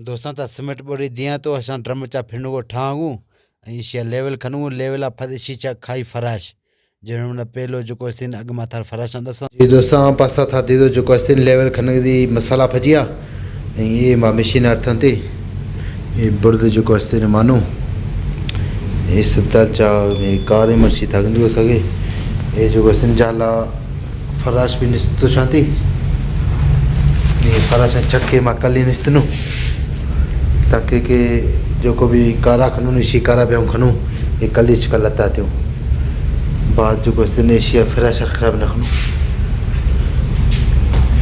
दोस्तां ता सीमेंट बोरी दिया तो असां ड्रम चा फिरन को ठाऊं ऐं लेवल खनूं लेवल फदशी चा खाई फराश जो पहलो जो सीन अग माथा फराश ये दोस्तां पासा था दीदो जो सीन लेवल खन दी मसाला फजिया ये मां मशीन अर्थन थी ये बुर्द जो सीन मानो ये सत्तर चा कार मर्ची था सके ये जो सीन जाला फराश भी निस्तो शांति ये फराश चक्के मां कली निस्तनु ताकि के जो को भी कारा खनू निशी कारा भी हम खनू ये कलीच का लता दो बाद जो को ने एशिया फराश खराब न खनू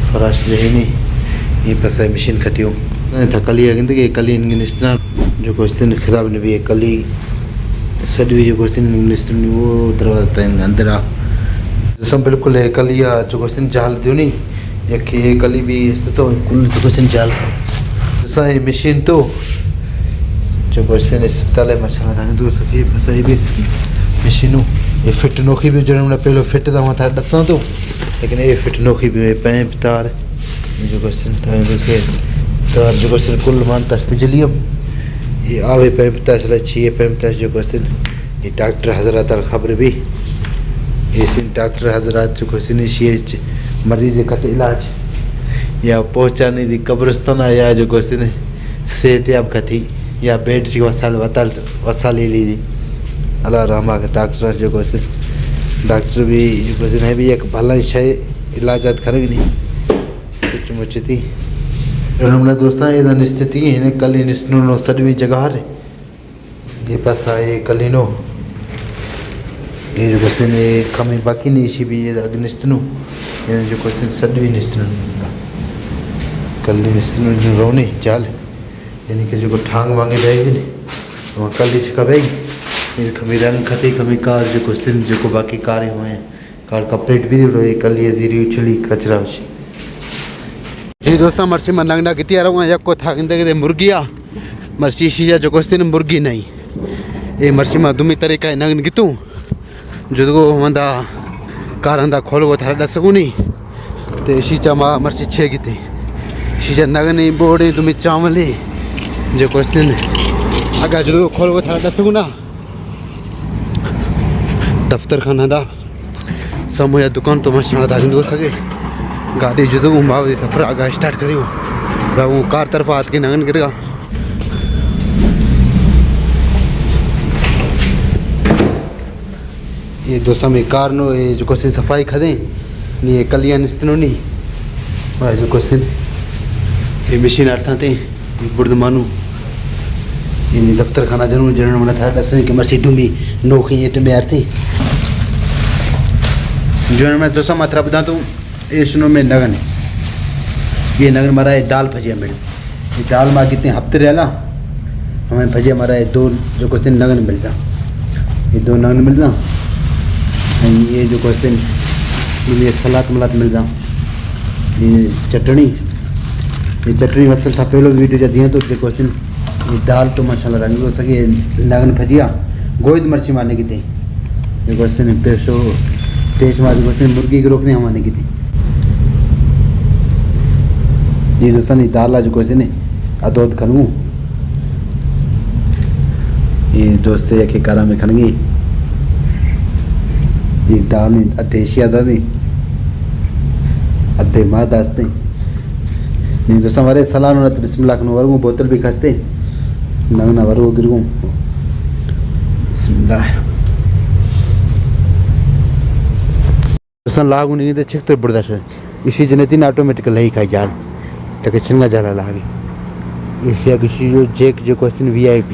फराश जो है नहीं ये पसा मशीन खतियो था कली अगिंद के कली इन इस तरह जो को खराब ने भी ये कली सडवी जो को निस्तनु वो दरवाजा तन अंदर आ सब बिल्कुल है कली जो को जाल दियो नहीं ये कली भी तो कुल जो को जाल ये मशीन तो जो क्वेश्चन अस्पताल मछला था दो सफी फसाई भी मशीनों ये फिट नोखी भी जो हमने पहले फिट था वहाँ था दसा तो लेकिन ये फिट नोखी भी पैप तार जो क्वेश्चन था उसके तार जो क्वेश्चन कुल मान तस बिजली अब ये आवे पैप तस लच्छी पैप तस जो क्वेश्चन ये डॉक्टर हजरत खबर भी ये सिन डॉक्टर हजरत जो क्वेश्चन ये मरीज का इलाज या पहुँचाने दी कब्रस्तान या जो क्वेश्चन सेहत याब कथी या बेड की वसाली ली थी अल्लाह रहमा के डॉक्टर जो क्वेश्चन डॉक्टर भी जो क्वेश्चन है भी एक भला शय इलाजात करेगी नहीं सच मुच थी हमने दोस्तों ये निस्थिति है कल निस्तनो सडवी जगह है ये पासा ये कलिनो ये जो क्वेश्चन ये कमी बाकी नहीं इसी भी ये अग्निस्तनो ये जो क्वेश्चन सडवी निस्तनो कल निस्तनो रोने चाल यानी कि जो ठांग वांगे रहेगी वहाँ कल ही कबेगी ये कभी रंग खती कभी कार जो क्वेश्चन जो बाकी कारें हुए हैं कार का प्लेट भी दियो ये कल ये धीरे उछली कचरा उछी जी दोस्तों मर्ची मन लगना कितनी आ रहा है को था कि मुर्गिया मर्ची शीजा जो क्वेश्चन मुर्गी नहीं ये मर्ची में दुमी तरीका नगन कितू जो वंदा कार अंदा खोल वो था दस गुनी तो शीचा माँ मर्ची छे किते शीजा नगनी बोड़ी तुम्हें चावली जो क्वेश्चन अगर जो खोल वो था दस गुना दफ्तर खाना दा समूह या दुकान तो मस्त था दो सके गाड़ी जो बाबा सफ़र आगा स्टार्ट करियो वो कार तरफ हाथ के नगन करेगा ये दोस्तों में कार नो ये जो क्वेश्चन सफाई खदे ये कलियां निस्तनो नहीं जो क्वेश्चन ये मशीन अर्था थे बुर्द मानू ये दफ्तर खाना जरूर जरूर मन था दस कि मर्ची तुम्हें नौकरी ये तुम्हें अर्थे जो मैं दोस्तों मात्रा बता दूँ ये सुनो में नगन ये नगन मारा है दाल भजिया मिल ये दाल माँ कितने हफ्ते रहला हमें भजिया मारा है दो जो क्वेश्चन नगन मिलता ये दो नगन मिलता ये जो क्वेश्चन ये सलाद मलाद मिलता ये चटनी मसल था पहले वीडियो जा दिया तो जो क्वेश्चन ये दाल तो माशाल्लाह रंग हो सके नगन भजिया गोद मर्ची मारने की थी ये क्वेश्चन पेश मार क्वेश्चन मुर्गी की रोकने हमारे की थी ये दोस्तों नहीं दाल जो क्वेश्चन है अदोद खनू ये दोस्त के कारा में खनगी ये दाल नहीं अधेशिया था नहीं अधे माँ दास्ते नहीं दोस्तों हमारे सलाह होना तो बिस्मिल्लाह खनू वर्गू बोतल भी खसते नगना वर्गू गिरगू बिस्मिल्लाह दोस्तों लागू नहीं तो छिक तो बर्दाश्त है इसी जनेती ऑटोमेटिक नहीं खाई जाल तक छिंगा जाला लागे इसी किसी जो जेक जो क्वेश्चन VIP